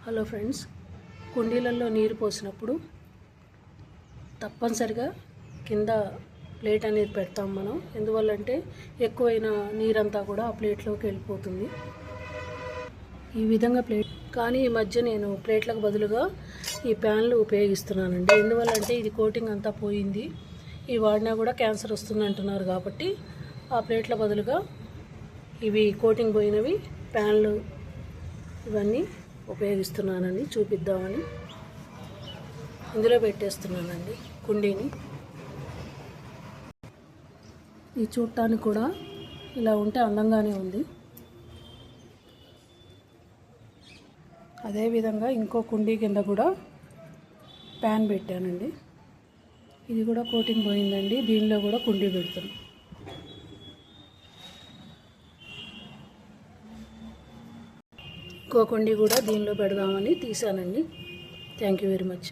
Hello friends, కుండీలలో నీరు పోసినప్పుడు తప్పనిసరిగా కింద ప్లేట్ అనేది పెడతాం మనం. ఎందువల్లంటే ఎక్కువైన నీరంతా కూడా ఆ ప్లేట్లోకి వెళ్ళిపోతుంది. ఈ విధంగా ప్లేట్ కానీ ఈ మధ్య నేను ప్లేట్లకు బదులుగా ఈ ప్యాన్లు ఉపయోగిస్తున్నానండి. ఎందువల్లంటే ఇది కోటింగ్ అంతా పోయింది, ఇవి వాడినా కూడా క్యాన్సర్ వస్తుంది అంటున్నారు. కాబట్టి ఆ ప్లేట్ల బదులుగా ఇవి కోటింగ్ పోయినవి ప్యాన్లు ఇవన్నీ ఉపయోగిస్తున్నానండి. చూపిద్దామని ఇందులో పెట్టేస్తున్నానండి కుండీని. ఈ చూడటానికి కూడా ఇలా ఉంటే అందంగానే ఉంది. అదేవిధంగా ఇంకో కుండీ కింద కూడా ప్యాన్ పెట్టానండి. ఇది కూడా కోటింగ్ పోయిందండి. దీనిలో కూడా కుండీ పెడుతున్నాను. ఇంకో కుండీ కూడా దీనిలో పెడదామని తీసానండి. Thank you very much.